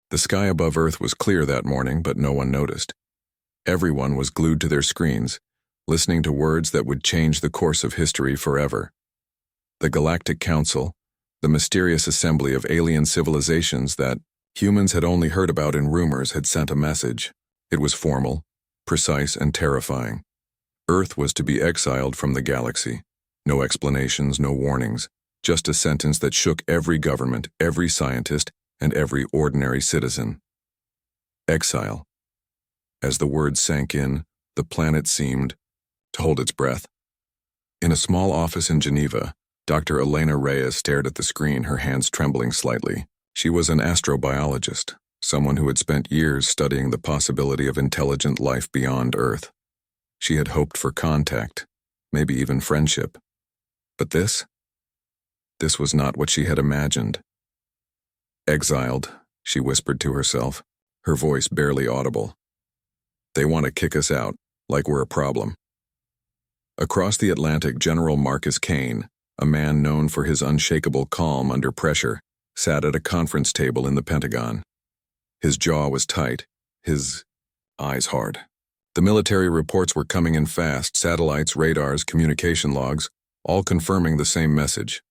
The sky above Earth was clear that morning, but no one noticed. Everyone was glued to their screens, listening to words that would change the course of history forever. The Galactic Council, the mysterious assembly of alien civilizations that humans had only heard about in rumors, had sent a message. It was formal, precise, and terrifying. Earth was to be exiled from the galaxy. No explanations, no warnings, just a sentence that shook every government, every scientist, and every ordinary citizen. Exile. As the words sank in, the planet seemed to hold its breath. In a small office in Geneva, Dr. Elena Reyes stared at the screen, her hands trembling slightly. She was an astrobiologist, someone who had spent years studying the possibility of intelligent life beyond Earth. She had hoped for contact, maybe even friendship. But this was not what she had imagined. Exiled, she whispered to herself, her voice barely audible. They want to kick us out, like we're a problem. Across the Atlantic, General Marcus Kane, a man known for his unshakable calm under pressure, sat at a conference table in the Pentagon. His jaw was tight, his eyes hard. The military reports were coming in fast, satellites, radars, communication logs, all confirming the same message.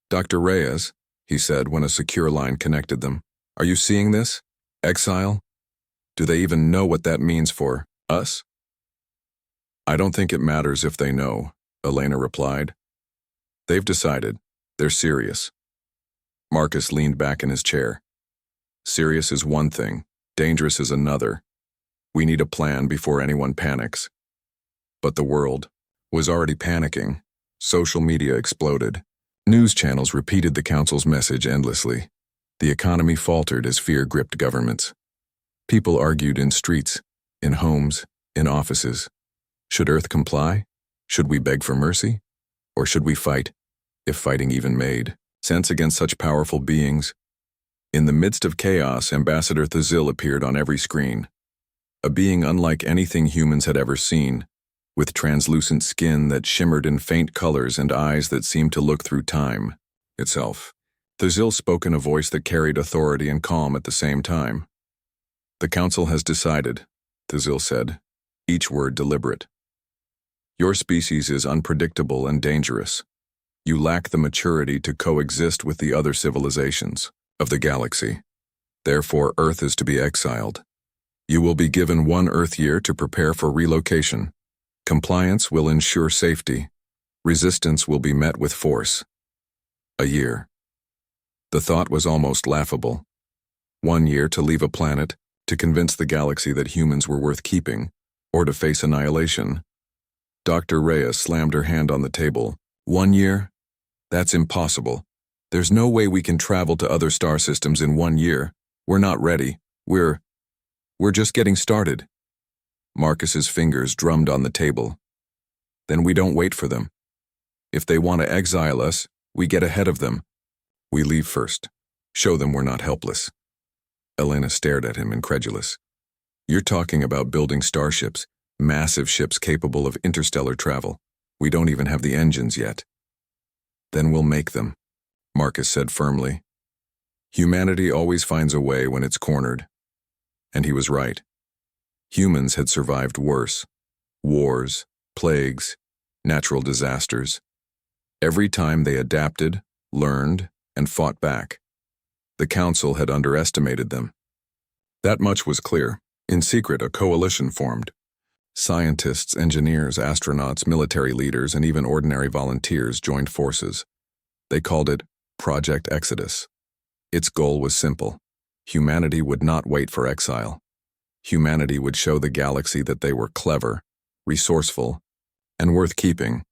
"Dr. Reyes," he said when a secure line connected them, "are you seeing this? Exile? Do they even know what that means for us?" "I don't think it matters if they know," Elena replied. "They've decided. They're serious." Marcus leaned back in his chair. "Serious is one thing, dangerous is another. We need a plan before anyone panics." But the world was already panicking. Social media exploded. News channels repeated the Council's message endlessly. The economy faltered as fear gripped governments. People argued in streets, in homes, in offices. Should Earth comply? Should we beg for mercy? Or should we fight, if fighting even made sense against such powerful beings? In the midst of chaos, Ambassador Thazil appeared on every screen. A being unlike anything humans had ever seen, with translucent skin that shimmered in faint colors and eyes that seemed to look through time itself. Thazil spoke in a voice that carried authority and calm at the same time. "The Council has decided," Thazil said, each word deliberate. "Your species is unpredictable and dangerous. You lack the maturity to coexist with the other civilizations of the galaxy. Therefore, Earth is to be exiled. You will be given 1 Earth year to prepare for relocation. Compliance will ensure safety. Resistance will be met with force. A year." The thought was almost laughable. 1 year to leave a planet, to convince the galaxy that humans were worth keeping, or to face annihilation. Dr. Reyes slammed her hand on the table. 1 year? That's impossible. There's no way we can travel to other star systems in 1 year. We're not ready. We're just getting started. Marcus's fingers drummed on the table. "Then we don't wait for them. If they want to exile us, we get ahead of them. We leave first. Show them we're not helpless." Elena stared at him, incredulous. "You're talking about building starships, massive ships capable of interstellar travel. We don't even have the engines yet." "Then we'll make them," Marcus said firmly. Humanity always finds a way when it's cornered. And he was right. Humans had survived worse. Wars, plagues, natural disasters. Every time they adapted, learned, and fought back. The Council had underestimated them. That much was clear. In secret, a coalition formed. Scientists, engineers, astronauts, military leaders, and even ordinary volunteers joined forces. They called it Project Exodus. Its goal was simple. Humanity would not wait for exile. Humanity would show the galaxy that they were clever, resourceful, and worth keeping,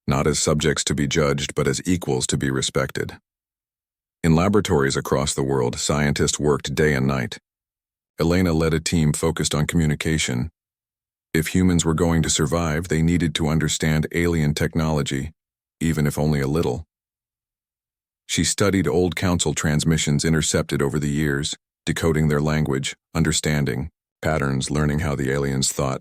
not as subjects to be judged, but as equals to be respected. In laboratories across the world, scientists worked day and night. Elena led a team focused on communication. If humans were going to survive, they needed to understand alien technology, even if only a little. She studied old Council transmissions intercepted over the years, decoding their language, understanding patterns, learning how the aliens thought.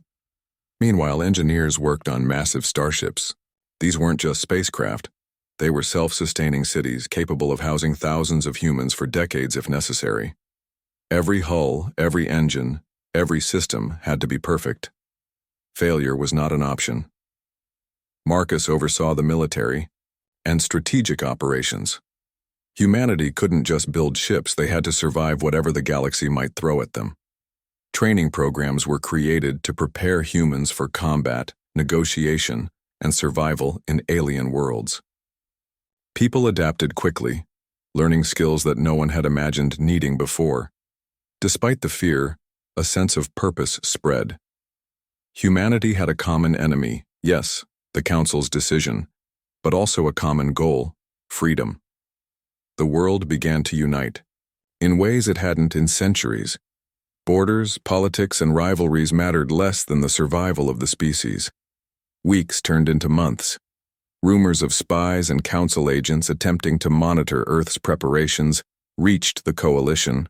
Meanwhile, engineers worked on massive starships. These weren't just spacecraft. They were self-sustaining cities capable of housing thousands of humans for decades if necessary. Every hull, every engine, every system had to be perfect. Failure was not an option. Marcus oversaw the military and strategic operations. Humanity couldn't just build ships, they had to survive whatever the galaxy might throw at them. Training programs were created to prepare humans for combat, negotiation, and survival in alien worlds. People adapted quickly, learning skills that no one had imagined needing before. Despite the fear, a sense of purpose spread. Humanity had a common enemy, yes, the Council's decision, but also a common goal, freedom. The world began to unite, in ways it hadn't in centuries. Borders, politics, and rivalries mattered less than the survival of the species. Weeks turned into months. Rumors of spies and Council agents attempting to monitor Earth's preparations reached the coalition.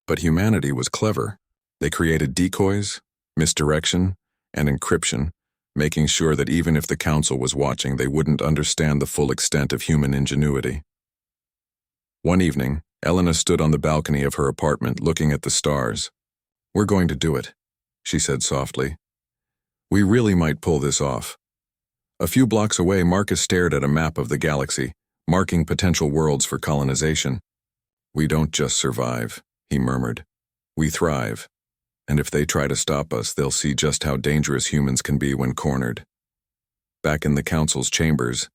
But humanity was clever. They created decoys, misdirection, and encryption, making sure that even if the Council was watching, they wouldn't understand the full extent of human ingenuity. One evening, Elena stood on the balcony of her apartment looking at the stars. "We're going to do it," she said softly. "We really might pull this off." A few blocks away, Marcus stared at a map of the galaxy, marking potential worlds for colonization. "We don't just survive," he murmured. "We thrive. And if they try to stop us, they'll see just how dangerous humans can be when cornered." Back in the Council's chambers,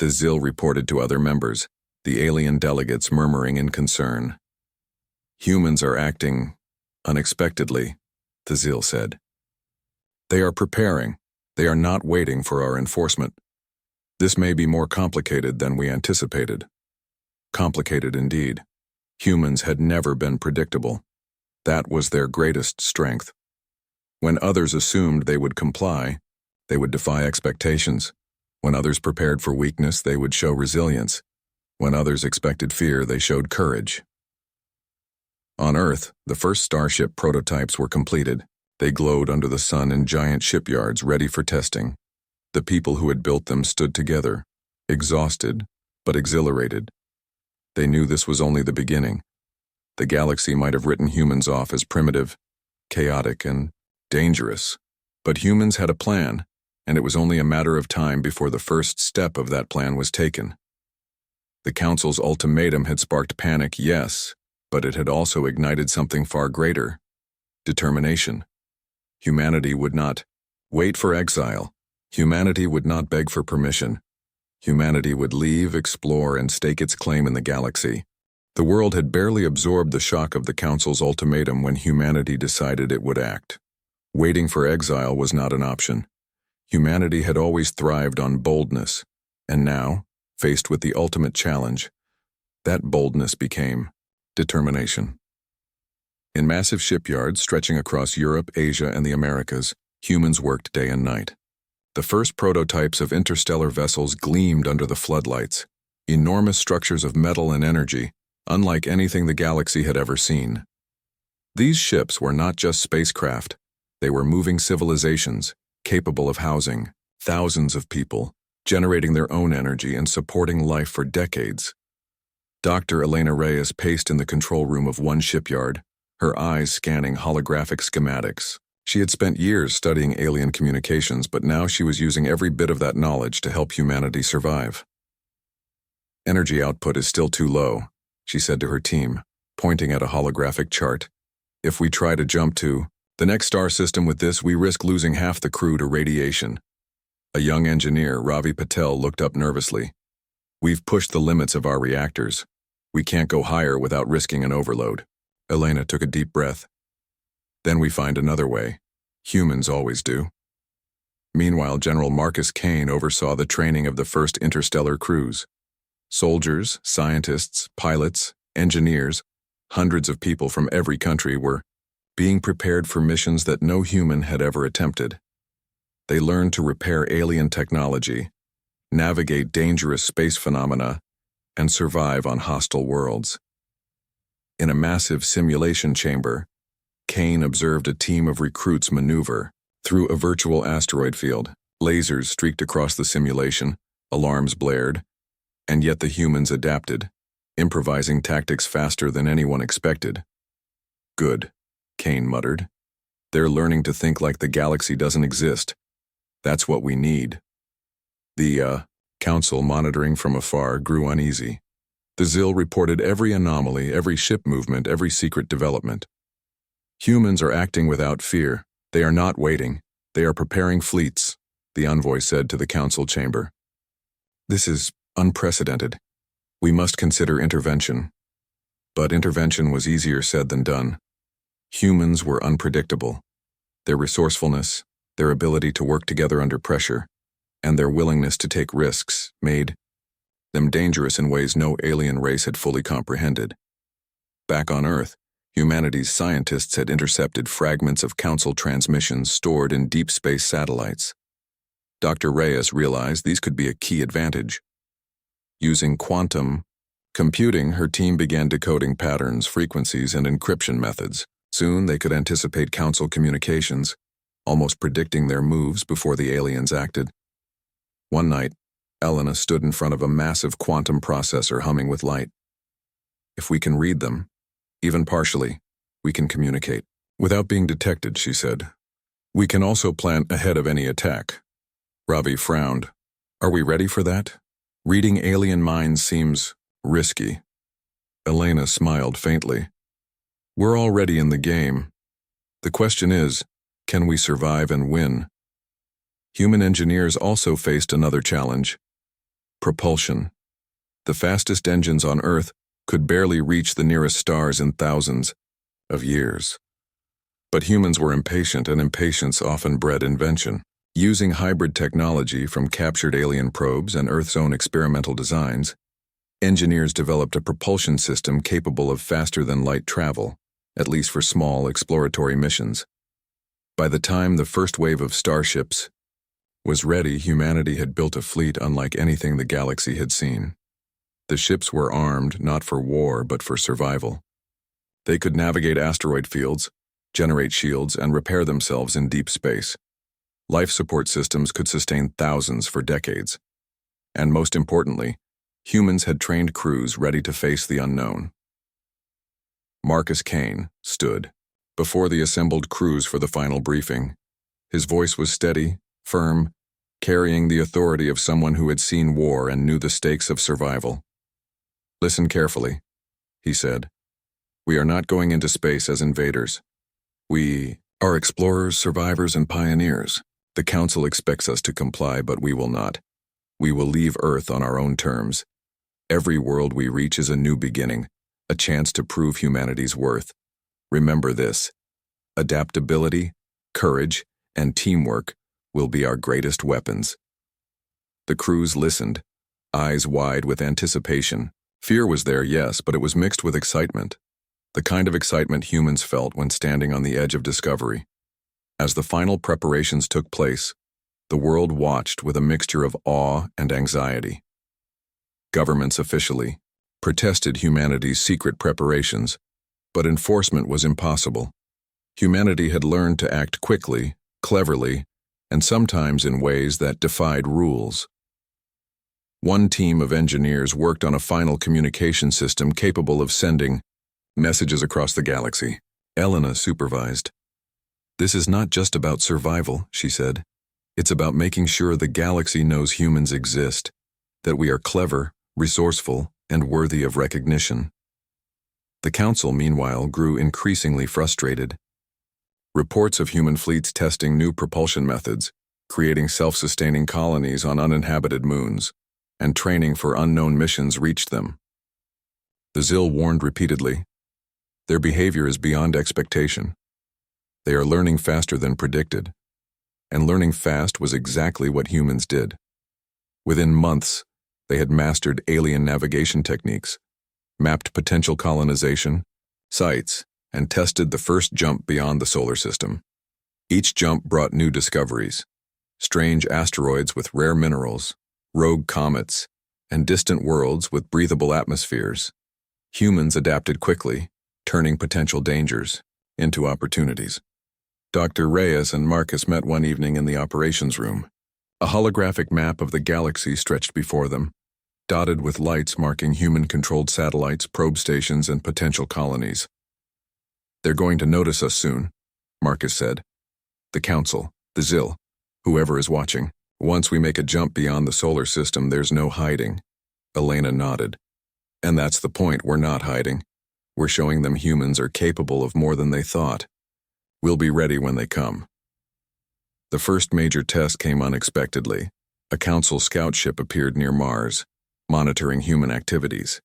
Exile reported to other members, the alien delegates murmuring in concern. "Humans are acting unexpectedly," Exile said. "They are preparing. They are not waiting for our enforcement. This may be more complicated than we anticipated." Complicated indeed. Humans had never been predictable. That was their greatest strength. When others assumed they would comply, they would defy expectations. When others prepared for weakness, they would show resilience. When others expected fear, they showed courage. On Earth, the first starship prototypes were completed. They glowed under the sun in giant shipyards ready for testing. The people who had built them stood together, exhausted but exhilarated. They knew this was only the beginning. The galaxy might have written humans off as primitive, chaotic, and dangerous, but humans had a plan, and it was only a matter of time before the first step of that plan was taken. The Council's ultimatum had sparked panic, yes, but it had also ignited something far greater: determination. Humanity would not wait for exile. Humanity would not beg for permission. Humanity would leave, explore, and stake its claim in the galaxy. The world had barely absorbed the shock of the Council's ultimatum when humanity decided it would act. Waiting for exile was not an option. Humanity had always thrived on boldness, and now, faced with the ultimate challenge, that boldness became determination. In massive shipyards stretching across Europe, Asia, and the Americas, humans worked day and night. The first prototypes of interstellar vessels gleamed under the floodlights, enormous structures of metal and energy, unlike anything the galaxy had ever seen. These ships were not just spacecraft, they were moving civilizations, capable of housing thousands of people, generating their own energy and supporting life for decades. Dr. Elena Reyes paced in the control room of one shipyard, her eyes scanning holographic schematics. She had spent years studying alien communications, but now she was using every bit of that knowledge to help humanity survive. "Energy output is still too low," she said to her team, pointing at a holographic chart. "If we try to jump to the next star system with this, we risk losing half the crew to radiation." A young engineer, Ravi Patel, looked up nervously. "We've pushed the limits of our reactors. We can't go higher without risking an overload." Elena took a deep breath. "Then we find another way. Humans always do." Meanwhile, General Marcus Kane oversaw the training of the first interstellar crews. Soldiers, scientists, pilots, engineers, hundreds of people from every country were being prepared for missions that no human had ever attempted. They learned to repair alien technology, navigate dangerous space phenomena, and survive on hostile worlds. In a massive simulation chamber, Kane observed a team of recruits maneuver through a virtual asteroid field. Lasers streaked across the simulation, alarms blared, and yet the humans adapted, improvising tactics faster than anyone expected. Good, Kane muttered. They're learning to think like the galaxy doesn't exist. That's what we need. The council, monitoring from afar, grew uneasy. The Zil reported every anomaly, every ship movement, every secret development. Humans are acting without fear. They are not waiting. They are preparing fleets, the envoy said to the council chamber. This is unprecedented. We must consider intervention. But intervention was easier said than done. Humans were unpredictable. Their resourcefulness, their ability to work together under pressure, and their willingness to take risks made them dangerous in ways no alien race had fully comprehended. Back on Earth, humanity's scientists had intercepted fragments of council transmissions stored in deep space satellites. Dr. Reyes realized these could be a key advantage. Using quantum computing, her team began decoding patterns, frequencies, and encryption methods. Soon they could anticipate council communications, almost predicting their moves before the aliens acted. One night, Elena stood in front of a massive quantum processor humming with light. If we can read them, even partially, we can communicate. Without being detected, she said. We can also plan ahead of any attack. Ravi frowned. Are we ready for that? Reading alien minds seems risky. Elena smiled faintly. We're already in the game. The question is, can we survive and win? Human engineers also faced another challenge. Propulsion. The fastest engines on Earth could barely reach the nearest stars in thousands of years. But humans were impatient, and impatience often bred invention. Using hybrid technology from captured alien probes and Earth's own experimental designs, engineers developed a propulsion system capable of faster-than-light travel, at least for small exploratory missions. By the time the first wave of starships was ready, humanity had built a fleet unlike anything the galaxy had seen. The ships were armed not for war but for survival. They could navigate asteroid fields, generate shields, and repair themselves in deep space. Life support systems could sustain thousands for decades. And most importantly, humans had trained crews ready to face the unknown. Marcus Kane stood before the assembled crews for the final briefing. His voice was steady, firm, carrying the authority of someone who had seen war and knew the stakes of survival. Listen carefully, he said. We are not going into space as invaders. We are explorers, survivors, and pioneers. The Council expects us to comply, but we will not. We will leave Earth on our own terms. Every world we reach is a new beginning, a chance to prove humanity's worth. Remember this: adaptability, courage, and teamwork will be our greatest weapons. The crews listened, eyes wide with anticipation. Fear was there, yes, but it was mixed with excitement. The kind of excitement humans felt when standing on the edge of discovery. As the final preparations took place, the world watched with a mixture of awe and anxiety. Governments officially protested humanity's secret preparations, but enforcement was impossible. Humanity had learned to act quickly, cleverly, and sometimes in ways that defied rules. One team of engineers worked on a final communication system capable of sending messages across the galaxy. Elena supervised. This is not just about survival, she said. It's about making sure the galaxy knows humans exist, that we are clever, resourceful, and worthy of recognition. The Council, meanwhile, grew increasingly frustrated. Reports of human fleets testing new propulsion methods, creating self-sustaining colonies on uninhabited moons, and training for unknown missions reached them. The Zil warned repeatedly. Their behavior is beyond expectation. They are learning faster than predicted. And learning fast was exactly what humans did. Within months, they had mastered alien navigation techniques, mapped potential colonization sites, and tested the first jump beyond the solar system. Each jump brought new discoveries: strange asteroids with rare minerals, rogue comets, and distant worlds with breathable atmospheres. Humans adapted quickly, turning potential dangers into opportunities. Dr. Reyes and Marcus met one evening in the operations room. A holographic map of the galaxy stretched before them, dotted with lights marking human-controlled satellites, probe stations, and potential colonies. They're going to notice us soon, Marcus said. The Council, the ZIL, whoever is watching. Once we make a jump beyond the solar system, there's no hiding. Elena nodded. And that's the point, we're not hiding. We're showing them humans are capable of more than they thought. We'll be ready when they come. The first major test came unexpectedly. A Council scout ship appeared near Mars, monitoring human activities.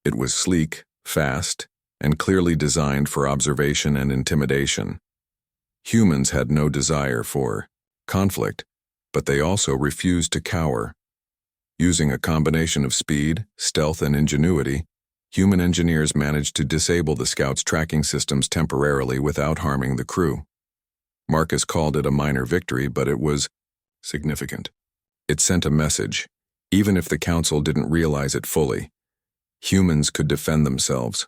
It was sleek, fast, and clearly designed for observation and intimidation. Humans had no desire for conflict, but they also refused to cower. Using a combination of speed, stealth, and ingenuity, human engineers managed to disable the scouts' tracking systems temporarily without harming the crew. Marcus called it a minor victory, but it was significant. It sent a message, even if the Council didn't realize it fully. Humans could defend themselves.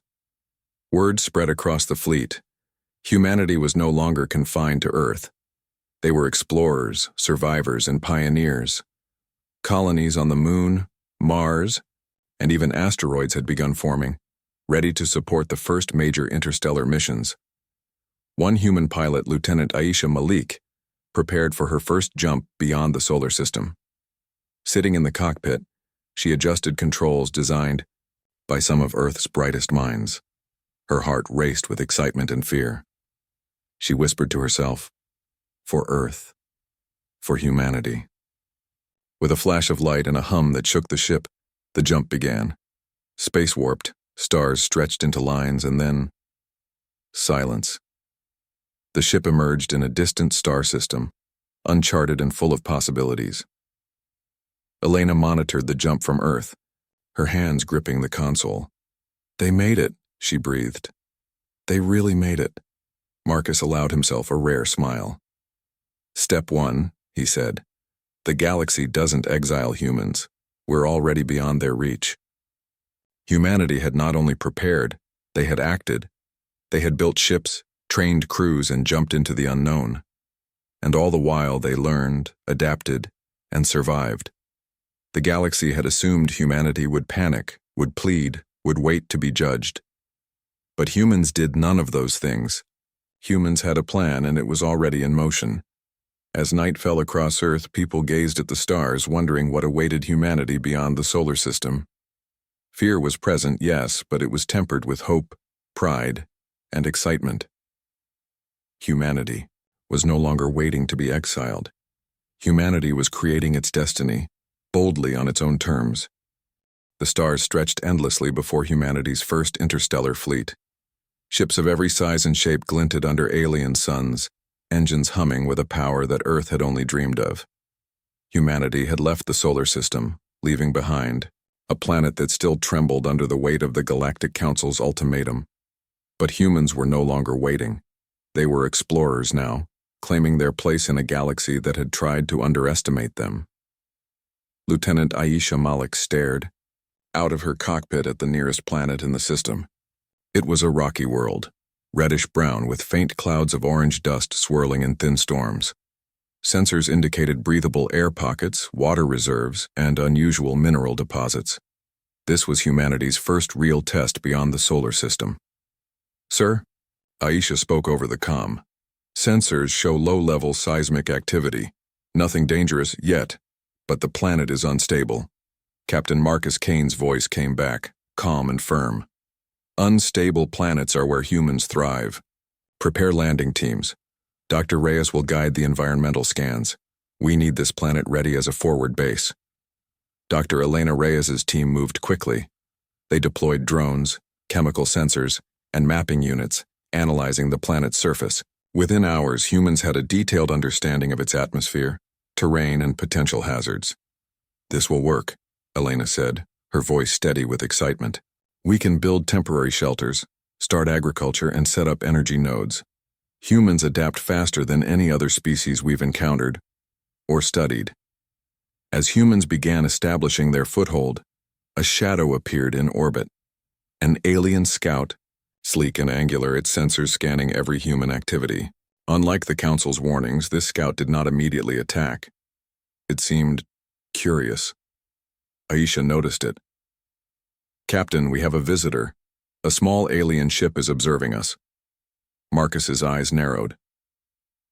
Word spread across the fleet. Humanity was no longer confined to Earth. They were explorers, survivors, and pioneers. Colonies on the Moon, Mars, and even asteroids had begun forming, ready to support the first major interstellar missions. One human pilot, Lieutenant Aisha Malik, prepared for her first jump beyond the solar system. Sitting in the cockpit, she adjusted controls designed by some of Earth's brightest minds. Her heart raced with excitement and fear. She whispered to herself, "For Earth, for humanity." With a flash of light and a hum that shook the ship, the jump began. Space warped, stars stretched into lines, and then silence. The ship emerged in a distant star system, uncharted and full of possibilities. Elena monitored the jump from Earth, her hands gripping the console. "They made it," she breathed. "They really made it." Marcus allowed himself a rare smile. "Step 1, he said. The galaxy doesn't exile humans. We're already beyond their reach." Humanity had not only prepared, they had acted. They had built ships, trained crews, and jumped into the unknown. And all the while they learned, adapted, and survived. The galaxy had assumed humanity would panic, would plead, would wait to be judged. But humans did none of those things. Humans had a plan, and it was already in motion. As night fell across Earth, people gazed at the stars, wondering what awaited humanity beyond the solar system. Fear was present, yes, but it was tempered with hope, pride, and excitement. Humanity was no longer waiting to be exiled. Humanity was creating its destiny, boldly on its own terms. The stars stretched endlessly before humanity's first interstellar fleet. Ships of every size and shape glinted under alien suns, engines humming with a power that Earth had only dreamed of. Humanity had left the solar system, leaving behind a planet that still trembled under the weight of the Galactic Council's ultimatum. But humans were no longer waiting. They were explorers now, claiming their place in a galaxy that had tried to underestimate them. Lieutenant Aisha Malik stared out of her cockpit at the nearest planet in the system. It was a rocky world, reddish-brown with faint clouds of orange dust swirling in thin storms. Sensors indicated breathable air pockets, water reserves, and unusual mineral deposits. This was humanity's first real test beyond the solar system. "Sir?" Aisha spoke over the comm. "Sensors show low-level seismic activity. Nothing dangerous yet, but the planet is unstable." Captain Marcus Kane's voice came back, calm and firm. "Unstable planets are where humans thrive. Prepare landing teams. Dr. Reyes will guide the environmental scans. We need this planet ready as a forward base." Dr. Elena Reyes's team moved quickly. They deployed drones, chemical sensors, and mapping units, analyzing the planet's surface. Within hours, humans had a detailed understanding of its atmosphere, terrain, and potential hazards. "This will work," Elena said, her voice steady with excitement. "We can build temporary shelters, start agriculture, and set up energy nodes. Humans adapt faster than any other species we've encountered or studied." As humans began establishing their foothold, a shadow appeared in orbit. An alien scout, sleek and angular, its sensors scanning every human activity. Unlike the Council's warnings, this scout did not immediately attack. It seemed curious. Aisha noticed it. "Captain, we have a visitor. A small alien ship is observing us." Marcus's eyes narrowed.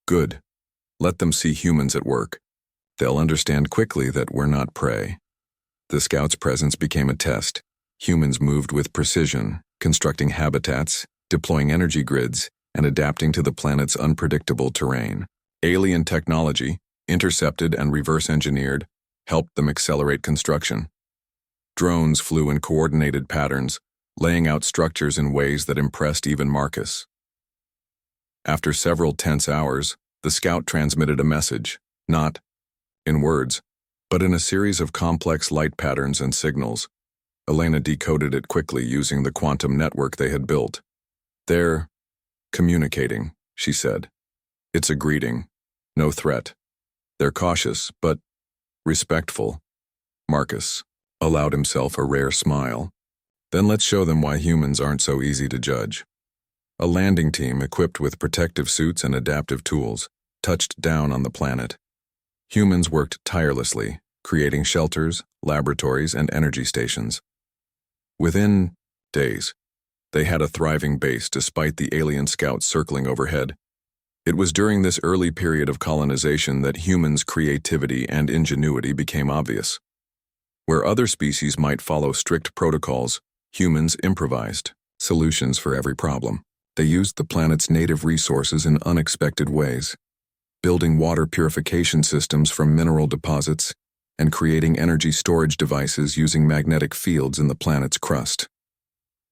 Good. Let them see humans at work. They'll understand quickly that we're not prey. The scouts' presence became a test. Humans moved with precision, constructing habitats, deploying energy grids, and adapting to the planet's unpredictable terrain. Alien technology, intercepted and reverse-engineered, helped them accelerate construction. Drones flew in coordinated patterns, laying out structures in ways that impressed even Marcus. After several tense hours, the scout transmitted a message, not in words, but in a series of complex light patterns and signals. Elena decoded it quickly using the quantum network they had built. They're communicating, she said. It's a greeting, no threat. They're cautious, but respectful. Marcus allowed himself a rare smile. Then let's show them why humans aren't so easy to judge. A landing team equipped with protective suits and adaptive tools touched down on the planet. Humans worked tirelessly, creating shelters, laboratories, and energy stations. Within days, they had a thriving base despite the alien scouts circling overhead. It was during this early period of colonization that humans' creativity and ingenuity became obvious. Where other species might follow strict protocols, humans improvised solutions for every problem. They used the planet's native resources in unexpected ways, building water purification systems from mineral deposits and creating energy storage devices using magnetic fields in the planet's crust.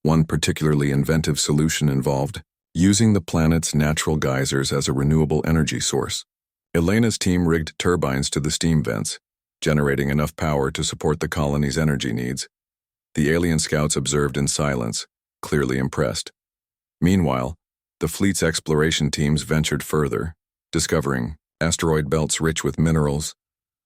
One particularly inventive solution involved using the planet's natural geysers as a renewable energy source. Elena's team rigged turbines to the steam vents, generating enough power to support the colony's energy needs. The alien scouts observed in silence, clearly impressed. Meanwhile, the fleet's exploration teams ventured further, discovering asteroid belts rich with minerals,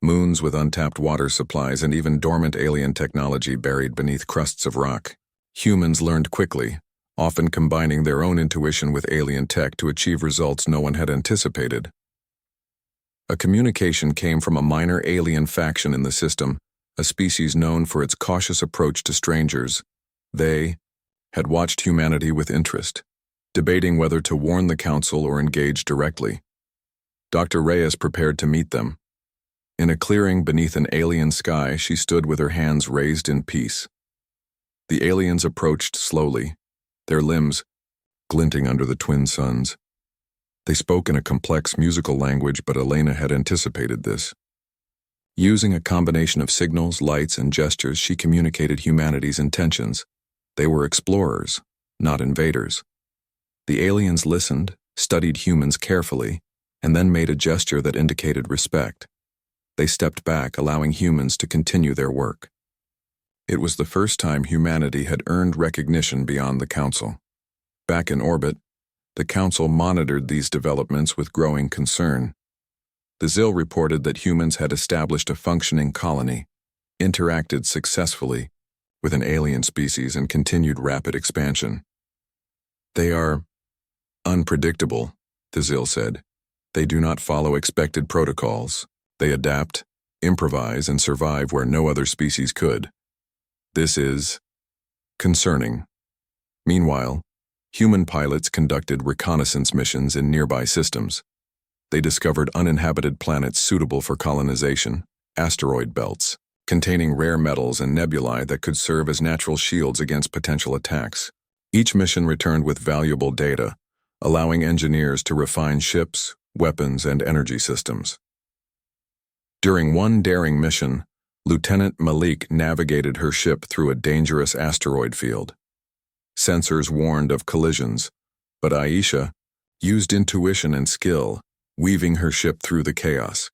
moons with untapped water supplies, and even dormant alien technology buried beneath crusts of rock. Humans learned quickly, often combining their own intuition with alien tech to achieve results no one had anticipated. A communication came from a minor alien faction in the system, a species known for its cautious approach to strangers. They had watched humanity with interest, debating whether to warn the Council or engage directly. Dr. Reyes prepared to meet them. In a clearing beneath an alien sky, she stood with her hands raised in peace. The aliens approached slowly, their limbs glinting under the twin suns. They spoke in a complex musical language, but Elena had anticipated this. Using a combination of signals, lights, and gestures, she communicated humanity's intentions. They were explorers, not invaders. The aliens listened, studied humans carefully, and then made a gesture that indicated respect. They stepped back, allowing humans to continue their work. It was the first time humanity had earned recognition beyond the Council. Back in orbit, the Council monitored these developments with growing concern. The ZIL reported that humans had established a functioning colony, interacted successfully with an alien species, and continued rapid expansion. They are unpredictable, the ZIL said. They do not follow expected protocols. They adapt, improvise, and survive where no other species could. This is concerning. Meanwhile, human pilots conducted reconnaissance missions in nearby systems. They discovered uninhabited planets suitable for colonization, asteroid belts, containing rare metals and nebulae that could serve as natural shields against potential attacks. Each mission returned with valuable data, allowing engineers to refine ships, weapons, and energy systems. During one daring mission, Lieutenant Malik navigated her ship through a dangerous asteroid field. Sensors warned of collisions, but Aisha used intuition and skill, weaving her ship through the chaos.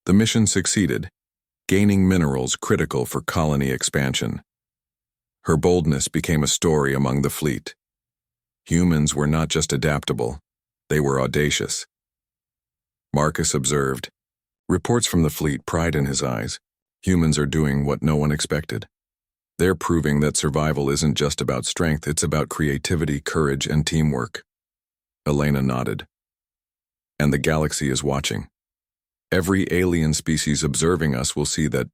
The mission succeeded, gaining minerals critical for colony expansion. Her boldness became a story among the fleet. Humans were not just adaptable, they were audacious. Marcus observed, reports from the fleet, pride in his eyes. Humans are doing what no one expected. They're proving that survival isn't just about strength, it's about creativity, courage, and teamwork. Elena nodded. And the galaxy is watching. Every alien species observing us will see that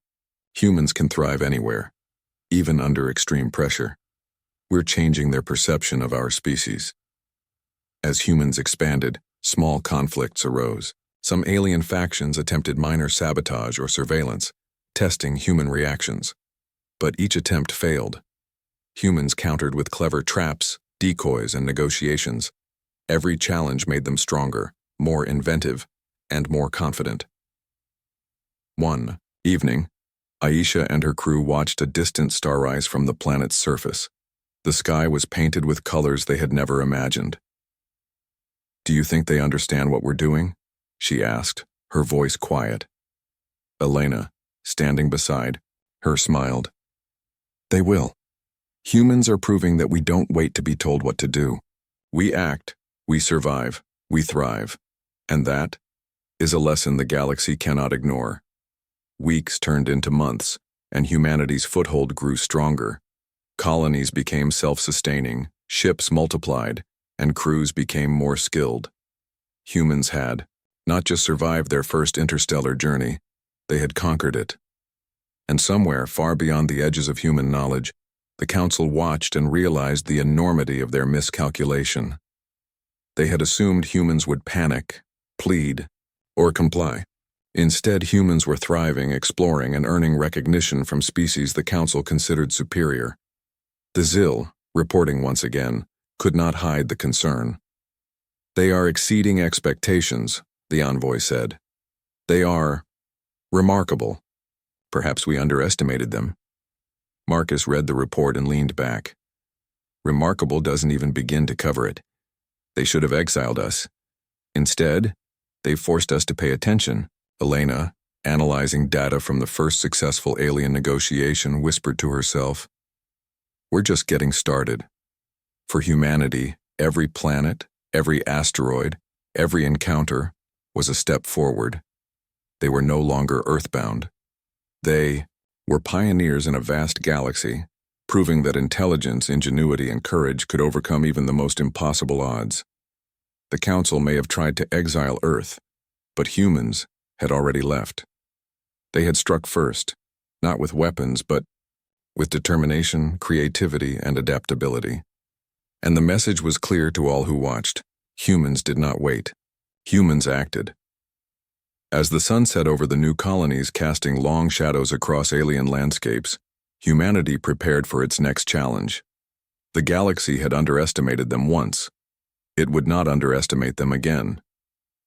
humans can thrive anywhere, even under extreme pressure. We're changing their perception of our species. As humans expanded, small conflicts arose. Some alien factions attempted minor sabotage or surveillance, testing human reactions. But each attempt failed. Humans countered with clever traps, decoys, and negotiations. Every challenge made them stronger, more inventive, and more confident. One evening, Aisha and her crew watched a distant star rise from the planet's surface. The sky was painted with colors they had never imagined. "Do you think they understand what we're doing?" she asked, her voice quiet. Elena, standing beside her, smiled. "They will. Humans are proving that we don't wait to be told what to do. We act, we survive, we thrive. And that is a lesson the galaxy cannot ignore." Weeks turned into months, and humanity's foothold grew stronger. Colonies became self-sustaining, ships multiplied, and crews became more skilled. Humans had not just survived their first interstellar journey, they had conquered it. And somewhere far beyond the edges of human knowledge, the Council watched and realized the enormity of their miscalculation. They had assumed humans would panic, plead, or comply. Instead, humans were thriving, exploring, and earning recognition from species the Council considered superior. The Zil, reporting once again, could not hide the concern. "They are exceeding expectations," the envoy said. "They are remarkable. Perhaps we underestimated them." Marcus read the report and leaned back. "Remarkable doesn't even begin to cover it. They should have exiled us. Instead, they forced us to pay attention." Elena, analyzing data from the first successful alien negotiation, whispered to herself, "We're just getting started." For humanity, every planet, every asteroid, every encounter was a step forward. They were no longer earthbound. They were pioneers in a vast galaxy, proving that intelligence, ingenuity, and courage could overcome even the most impossible odds. The Council may have tried to exile Earth, but humans had already left. They had struck first, not with weapons, but with determination, creativity, and adaptability. And the message was clear to all who watched. Humans did not wait. Humans acted. As the sun set over the new colonies, casting long shadows across alien landscapes, humanity prepared for its next challenge. The galaxy had underestimated them once. It would not underestimate them again.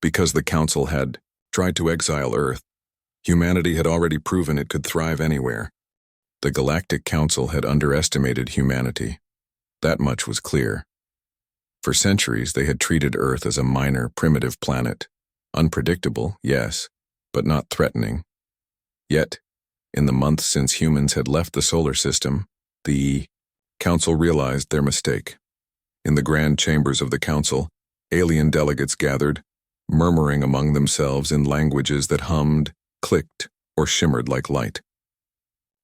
Because the Council had tried to exile Earth, humanity had already proven it could thrive anywhere. The Galactic Council had underestimated humanity. That much was clear. For centuries, they had treated Earth as a minor, primitive planet. Unpredictable, yes, but not threatening. Yet, in the months since humans had left the solar system, the Council realized their mistake. In the grand chambers of the Council, alien delegates gathered, murmuring among themselves in languages that hummed, clicked, or shimmered like light.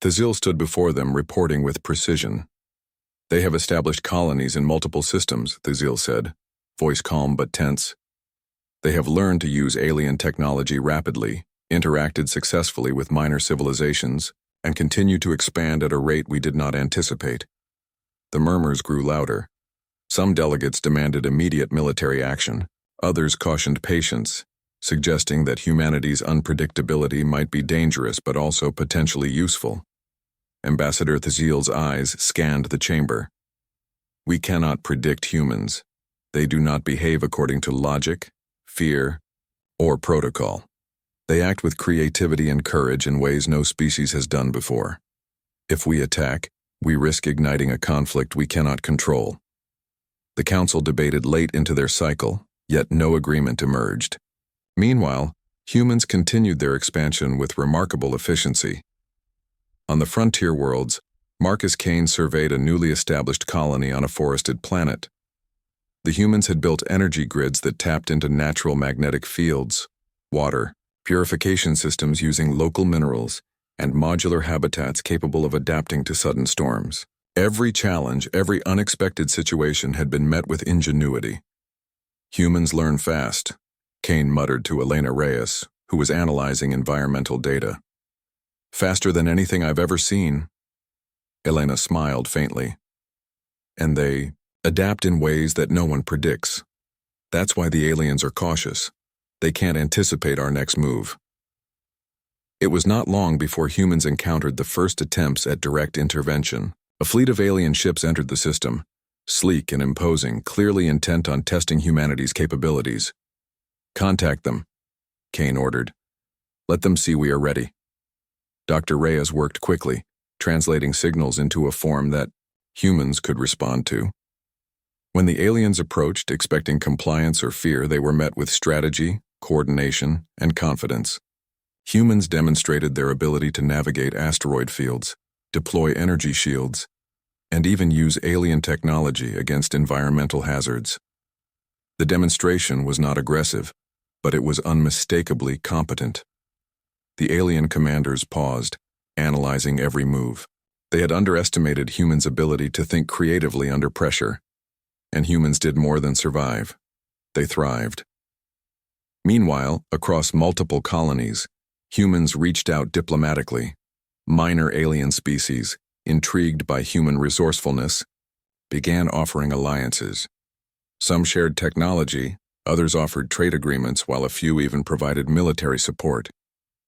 The Zil stood before them, reporting with precision. "They have established colonies in multiple systems," the Zil said, voice calm but tense. "They have learned to use alien technology rapidly, interacted successfully with minor civilizations, and continue to expand at a rate we did not anticipate." The murmurs grew louder. Some delegates demanded immediate military action. Others cautioned patience, suggesting that humanity's unpredictability might be dangerous but also potentially useful. Ambassador Thazil's eyes scanned the chamber. "We cannot predict humans. They do not behave according to logic, fear, or protocol. They act with creativity and courage in ways no species has done before. If we attack, we risk igniting a conflict we cannot control." The Council debated late into their cycle, yet no agreement emerged. Meanwhile, humans continued their expansion with remarkable efficiency. On the frontier worlds, Marcus Kane surveyed a newly established colony on a forested planet. The humans had built energy grids that tapped into natural magnetic fields, water, purification systems using local minerals, and modular habitats capable of adapting to sudden storms. Every challenge, every unexpected situation had been met with ingenuity. "Humans learn fast," Kane muttered to Elena Reyes, who was analyzing environmental data. "Faster than anything I've ever seen." Elena smiled faintly. "And they adapt in ways that no one predicts. That's why the aliens are cautious. They can't anticipate our next move. It was not long before humans encountered the first attempts at direct intervention. A fleet of alien ships entered the system, sleek and imposing, clearly intent on testing humanity's capabilities. "Contact them," Kane ordered. "Let them see we are ready." Dr. Reyes worked quickly, translating signals into a form that humans could respond to. When the aliens approached, expecting compliance or fear, they were met with strategy, coordination, and confidence. Humans demonstrated their ability to navigate asteroid fields, deploy energy shields, and even use alien technology against environmental hazards. The demonstration was not aggressive, but it was unmistakably competent. The alien commanders paused, analyzing every move. They had underestimated humans' ability to think creatively under pressure. And humans did more than survive. They thrived. Meanwhile, across multiple colonies, humans reached out diplomatically. Minor alien species, intrigued by human resourcefulness, began offering alliances. Some shared technology, others offered trade agreements, while a few even provided military support,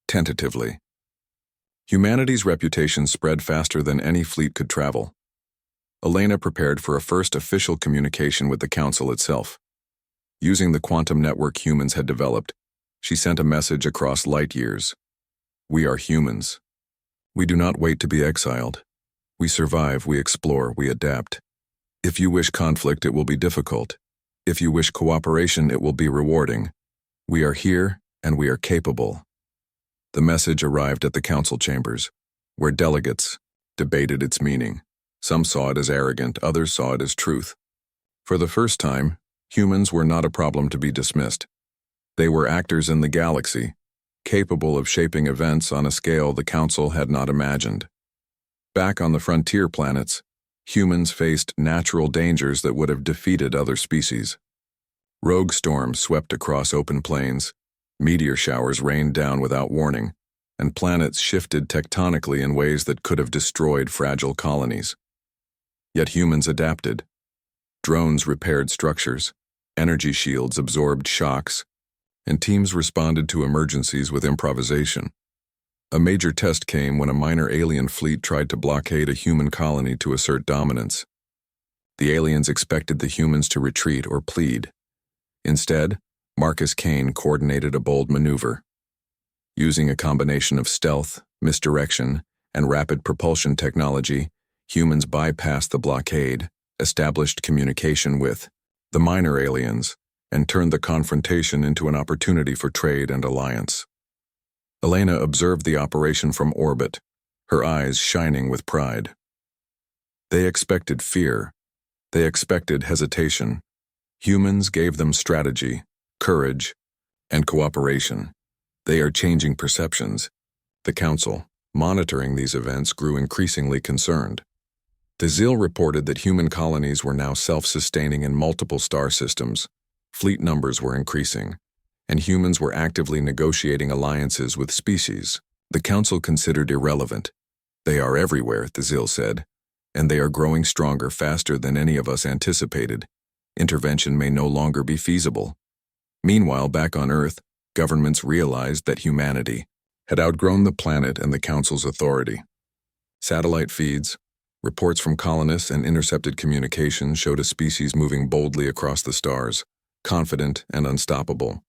tentatively. Humanity's reputation spread faster than any fleet could travel. Elena prepared for a first official communication with the Council itself. Using the quantum network humans had developed, she sent a message across light years. "We are humans. We do not wait to be exiled. We survive, we explore, we adapt. If you wish conflict, it will be difficult. If you wish cooperation, it will be rewarding. We are here, and we are capable." The message arrived at the council chambers, where delegates debated its meaning. Some saw it as arrogant, others saw it as truth. For the first time, humans were not a problem to be dismissed. They were actors in the galaxy, capable of shaping events on a scale the Council had not imagined. Back on the frontier planets, humans faced natural dangers that would have defeated other species. Rogue storms swept across open plains, meteor showers rained down without warning, and planets shifted tectonically in ways that could have destroyed fragile colonies. Yet humans adapted. Drones repaired structures, energy shields absorbed shocks, and teams responded to emergencies with improvisation. A major test came when a minor alien fleet tried to blockade a human colony to assert dominance. The aliens expected the humans to retreat or plead. Instead, Marcus Kane coordinated a bold maneuver. Using a combination of stealth, misdirection, and rapid propulsion technology, humans bypassed the blockade, established communication with the minor aliens, and turned the confrontation into an opportunity for trade and alliance. Elena observed the operation from orbit, her eyes shining with pride. They expected fear. They expected hesitation. Humans gave them strategy, courage, and cooperation. They are changing perceptions. The Council, monitoring these events, grew increasingly concerned. The Zil reported that human colonies were now self-sustaining in multiple star systems. Fleet numbers were increasing, and humans were actively negotiating alliances with species the Council considered irrelevant. "They are everywhere," the Zil said, "and they are growing stronger faster than any of us anticipated. Intervention may no longer be feasible." Meanwhile, back on Earth, governments realized that humanity had outgrown the planet and the Council's authority. Satellite feeds, reports from colonists, and intercepted communications showed a species moving boldly across the stars, confident and unstoppable.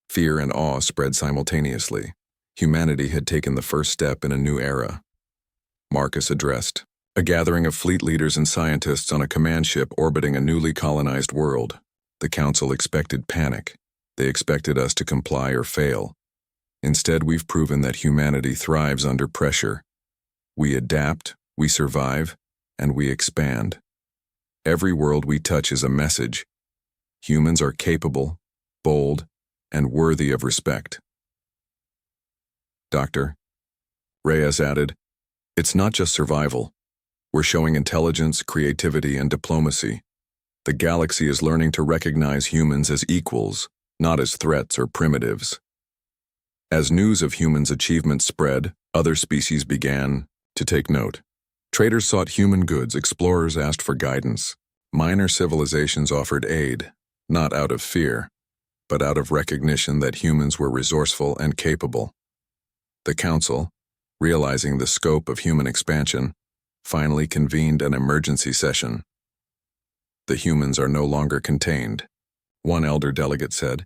Fear and awe spread simultaneously. Humanity had taken the first step in a new era. Marcus addressed a gathering of fleet leaders and scientists on a command ship orbiting a newly colonized world. The Council expected panic. They expected us to comply or fail. Instead, we've proven that humanity thrives under pressure. We adapt, we survive, and we expand. Every world we touch is a message. Humans are capable, bold, and worthy of respect. Dr. Reyes added, "It's not just survival. We're showing intelligence, creativity, and diplomacy. The galaxy is learning to recognize humans as equals, not as threats or primitives." As news of humans' achievements spread, other species began to take note. Traders sought human goods, explorers asked for guidance, minor civilizations offered aid, not out of fear, but out of recognition that humans were resourceful and capable. The Council, realizing the scope of human expansion, finally convened an emergency session. The humans are no longer contained, one elder delegate said.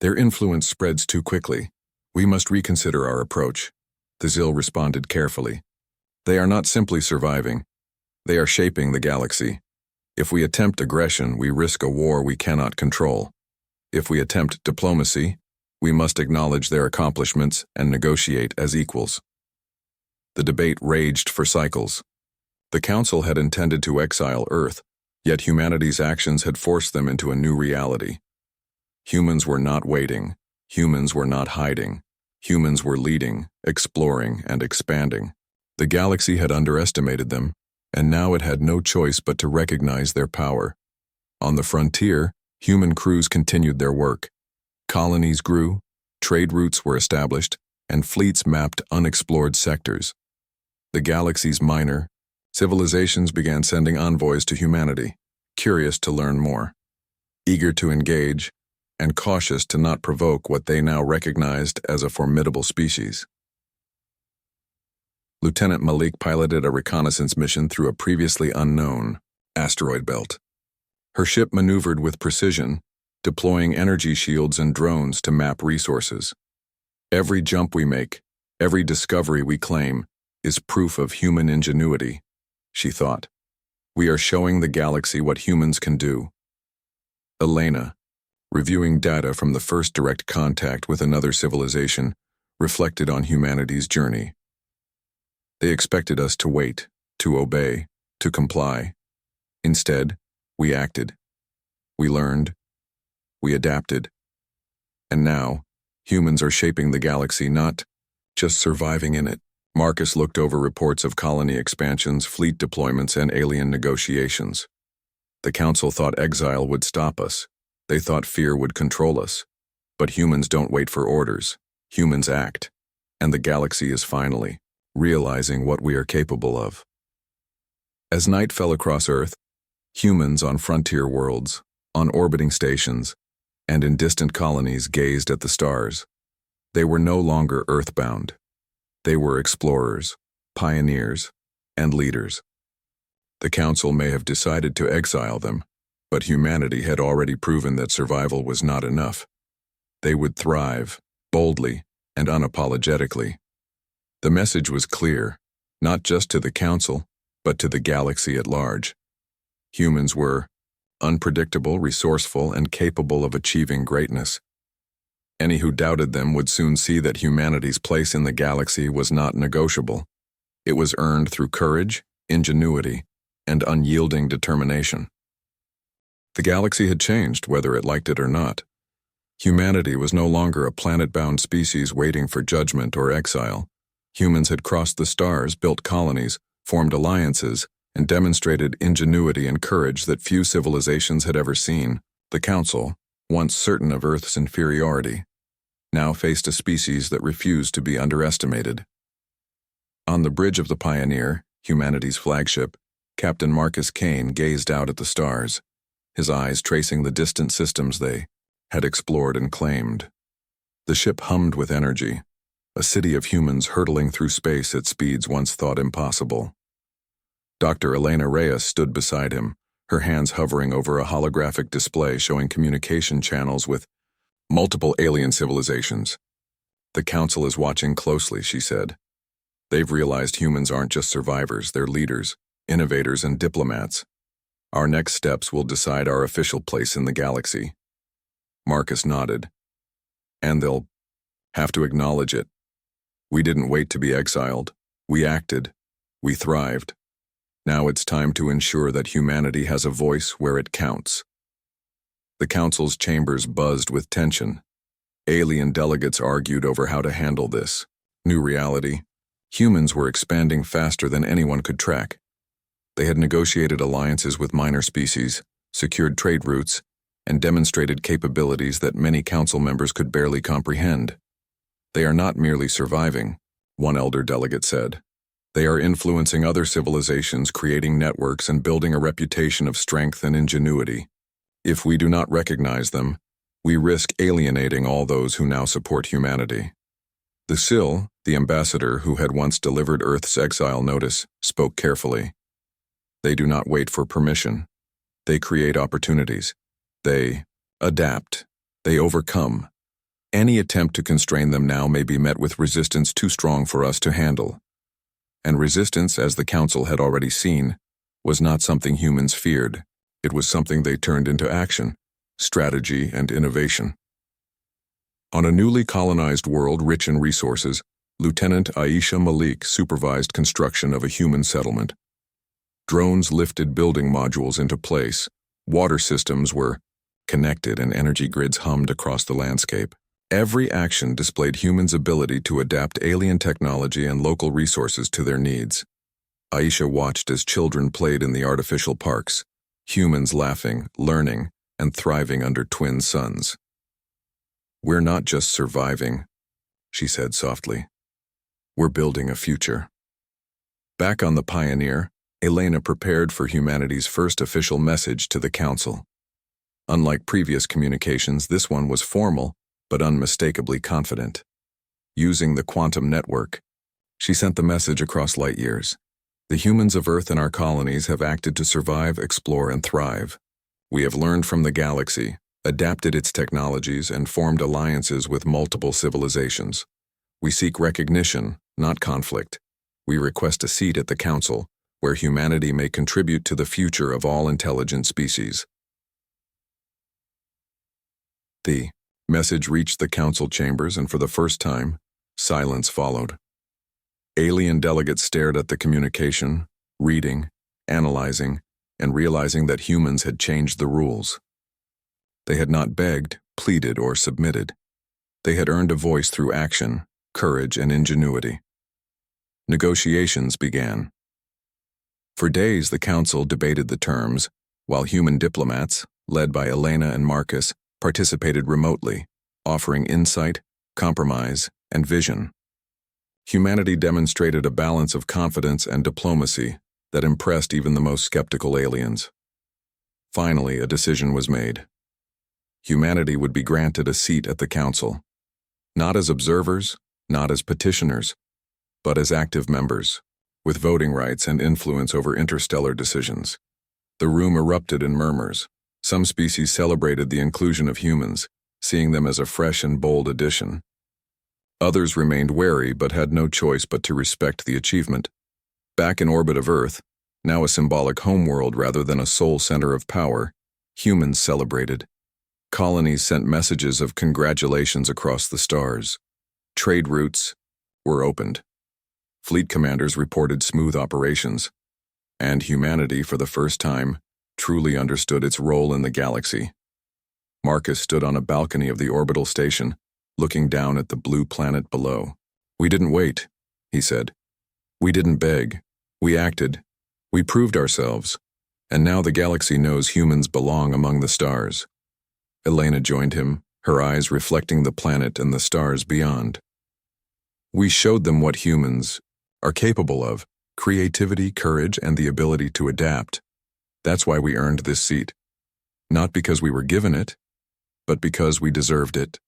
Their influence spreads too quickly. We must reconsider our approach. The Zil responded carefully. They are not simply surviving. They are shaping the galaxy. If we attempt aggression, we risk a war we cannot control. If we attempt diplomacy, we must acknowledge their accomplishments and negotiate as equals. The debate raged for cycles. The Council had intended to exile Earth, yet humanity's actions had forced them into a new reality. Humans were not waiting. Humans were not hiding. Humans were leading, exploring, and expanding. The galaxy had underestimated them, and now it had no choice but to recognize their power. On the frontier, human crews continued their work. Colonies grew, trade routes were established, and fleets mapped unexplored sectors. The galaxy's minor civilizations began sending envoys to humanity, curious to learn more, eager to engage, and cautious to not provoke what they now recognized as a formidable species. Lieutenant Malik piloted a reconnaissance mission through a previously unknown asteroid belt. Her ship maneuvered with precision, deploying energy shields and drones to map resources. Every jump we make, every discovery we claim, is proof of human ingenuity, she thought. We are showing the galaxy what humans can do. Elena, reviewing data from the first direct contact with another civilization, reflected on humanity's journey. They expected us to wait, to obey, to comply. Instead, we acted. We learned. We adapted. And now, humans are shaping the galaxy, not just surviving in it. Marcus looked over reports of colony expansions, fleet deployments, and alien negotiations. The Council thought exile would stop us. They thought fear would control us. But humans don't wait for orders. Humans act. And the galaxy is finally realizing what we are capable of. As night fell across Earth, humans on frontier worlds, on orbiting stations, and in distant colonies gazed at the stars. They were no longer earthbound. They were explorers, pioneers, and leaders. The Council may have decided to exile them, but humanity had already proven that survival was not enough. They would thrive, boldly and unapologetically. The message was clear, not just to the Council, but to the galaxy at large. Humans were unpredictable, resourceful, and capable of achieving greatness. Any who doubted them would soon see that humanity's place in the galaxy was not negotiable. It was earned through courage, ingenuity, and unyielding determination. The galaxy had changed, whether it liked it or not. Humanity was no longer a planet-bound species waiting for judgment or exile. Humans had crossed the stars, built colonies, formed alliances, and demonstrated ingenuity and courage that few civilizations had ever seen. The Council, once certain of Earth's inferiority, now faced a species that refused to be underestimated. On the bridge of the Pioneer, humanity's flagship, Captain Marcus Kane gazed out at the stars, his eyes tracing the distant systems they had explored and claimed. The ship hummed with energy, a city of humans hurtling through space at speeds once thought impossible. Dr. Elena Reyes stood beside him, her hands hovering over a holographic display showing communication channels with multiple alien civilizations. The Council is watching closely, she said. They've realized humans aren't just survivors, they're leaders, innovators, and diplomats. Our next steps will decide our official place in the galaxy. Marcus nodded. And they'll have to acknowledge it. We didn't wait to be exiled. We acted. We thrived. Now it's time to ensure that humanity has a voice where it counts. The Council's chambers buzzed with tension. Alien delegates argued over how to handle this new reality. Humans were expanding faster than anyone could track. They had negotiated alliances with minor species, secured trade routes, and demonstrated capabilities that many Council members could barely comprehend. They are not merely surviving, one elder delegate said. They are influencing other civilizations, creating networks, and building a reputation of strength and ingenuity. If we do not recognize them, we risk alienating all those who now support humanity. The Sil, the ambassador who had once delivered Earth's exile notice, spoke carefully. They do not wait for permission. They create opportunities. They adapt. They overcome. Any attempt to constrain them now may be met with resistance too strong for us to handle. And resistance, as the Council had already seen, was not something humans feared. It was something they turned into action, strategy, and innovation. On a newly colonized world rich in resources, Lieutenant Aisha Malik supervised construction of a human settlement. Drones lifted building modules into place, water systems were connected, and energy grids hummed across the landscape. Every action displayed humans' ability to adapt alien technology and local resources to their needs. Aisha watched as children played in the artificial parks, humans laughing, learning, and thriving under twin suns. "We're not just surviving," she said softly. "We're building a future." Back on the Pioneer, Elena prepared for humanity's first official message to the Council. Unlike previous communications, this one was formal, but unmistakably confident. Using the quantum network, she sent the message across light years. "The humans of Earth and our colonies have acted to survive, explore, and thrive. We have learned from the galaxy, adapted its technologies, and formed alliances with multiple civilizations. We seek recognition, not conflict. We request a seat at the Council, where humanity may contribute to the future of all intelligent species." The message reached the Council chambers, and for the first time, silence followed. Alien delegates stared at the communication, reading, analyzing, and realizing that humans had changed the rules. They had not begged, pleaded, or submitted. They had earned a voice through action, courage, and ingenuity. Negotiations began. For days, the Council debated the terms, while human diplomats, led by Elena and Marcus, participated remotely, offering insight, compromise, and vision. Humanity demonstrated a balance of confidence and diplomacy that impressed even the most skeptical aliens. Finally, a decision was made. Humanity would be granted a seat at the Council, not as observers, not as petitioners, but as active members, with voting rights and influence over interstellar decisions. The room erupted in murmurs. Some species celebrated the inclusion of humans, seeing them as a fresh and bold addition. Others remained wary but had no choice but to respect the achievement. Back in orbit of Earth, now a symbolic homeworld rather than a sole center of power, humans celebrated. Colonies sent messages of congratulations across the stars. Trade routes were opened. Fleet commanders reported smooth operations. And humanity, for the first time, truly understood its role in the galaxy. Marcus stood on a balcony of the orbital station, looking down at the blue planet below. "We didn't wait," he said. "We didn't beg. We acted. We proved ourselves. And now the galaxy knows humans belong among the stars." Elena joined him, her eyes reflecting the planet and the stars beyond. "We showed them what humans are capable of: creativity, courage, and the ability to adapt. That's why we earned this seat. Not because we were given it, but because we deserved it."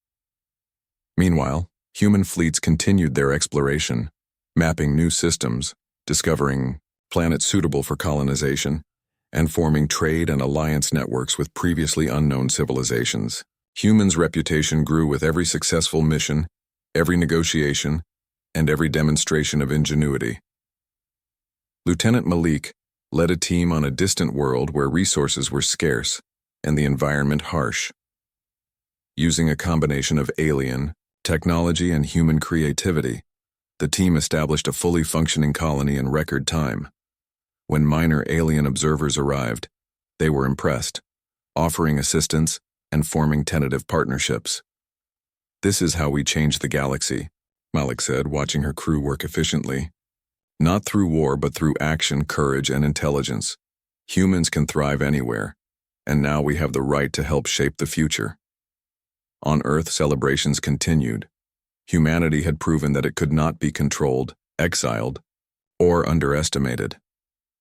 Meanwhile, human fleets continued their exploration, mapping new systems, discovering planets suitable for colonization, and forming trade and alliance networks with previously unknown civilizations. Humans' reputation grew with every successful mission, every negotiation, and every demonstration of ingenuity. Lieutenant Malik led a team on a distant world where resources were scarce and the environment harsh. Using a combination of alien, technology, and human creativity, the team established a fully functioning colony in record time. When minor alien observers arrived, they were impressed, offering assistance and forming tentative partnerships. "This is how we change the galaxy," Malik said, watching her crew work efficiently. "Not through war, but through action, courage, and intelligence. Humans can thrive anywhere, and now we have the right to help shape the future." On Earth, celebrations continued. Humanity had proven that it could not be controlled, exiled, or underestimated.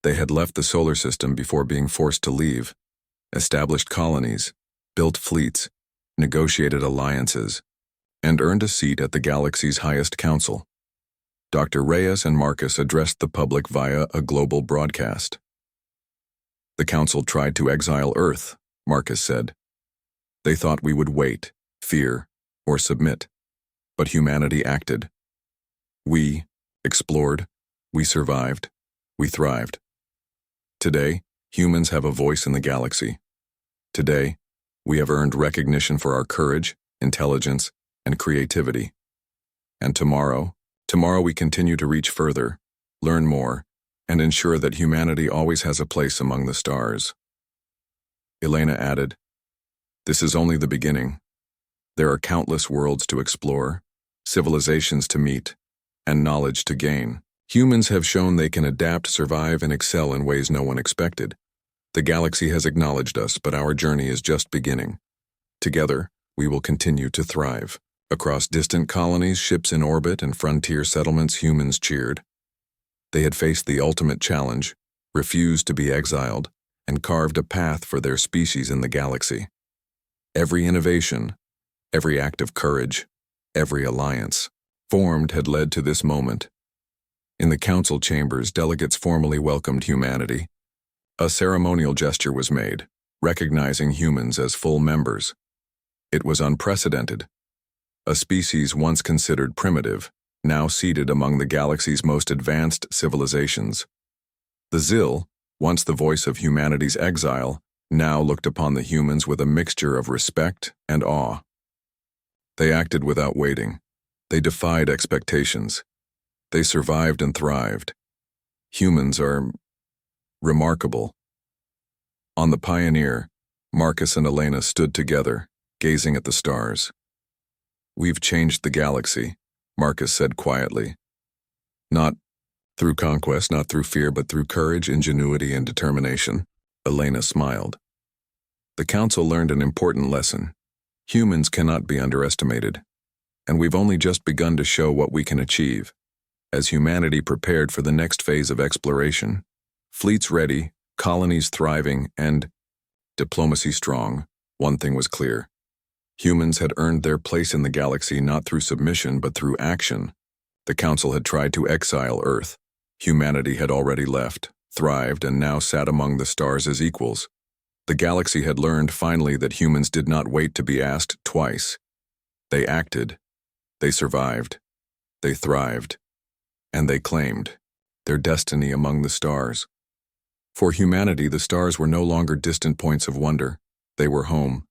They had left the solar system before being forced to leave, established colonies, built fleets, negotiated alliances, and earned a seat at the galaxy's highest council. Dr. Reyes and Marcus addressed the public via a global broadcast. The council tried to exile Earth, Marcus said. They thought we would wait, fear, or submit. But humanity acted. We explored, we survived, we thrived. Today, humans have a voice in the galaxy. Today, we have earned recognition for our courage, intelligence, and creativity. And tomorrow we continue to reach further, learn more, and ensure that humanity always has a place among the stars. Elena added, "This is only the beginning. There are countless worlds to explore, civilizations to meet, and knowledge to gain. Humans have shown they can adapt, survive, and excel in ways no one expected. The galaxy has acknowledged us, but our journey is just beginning. Together, we will continue to thrive." Across distant colonies, ships in orbit, and frontier settlements, humans cheered. They had faced the ultimate challenge, refused to be exiled, and carved a path for their species in the galaxy. Every innovation, every act of courage, every alliance formed had led to this moment. In the council chambers, delegates formally welcomed humanity. A ceremonial gesture was made, recognizing humans as full members. It was unprecedented. A species once considered primitive, now seated among the galaxy's most advanced civilizations. The Zil, once the voice of humanity's exile, now looked upon the humans with a mixture of respect and awe. They acted without waiting. They defied expectations. They survived and thrived. Humans are remarkable. On the Pioneer, Marcus and Elena stood together, gazing at the stars. "We've changed the galaxy," Marcus said quietly. "Not through conquest, not through fear, but through courage, ingenuity, and determination." Elena smiled. The council learned an important lesson. Humans cannot be underestimated, and we've only just begun to show what we can achieve. As humanity prepared for the next phase of exploration, fleets ready, colonies thriving, and diplomacy strong, one thing was clear. Humans had earned their place in the galaxy not through submission but through action. The council had tried to exile Earth. Humanity had already left, thrived, and now sat among the stars as equals. The galaxy had learned finally that humans did not wait to be asked twice. They acted, they survived, they thrived, and they claimed their destiny among the stars. For humanity, the stars were no longer distant points of wonder. They were home.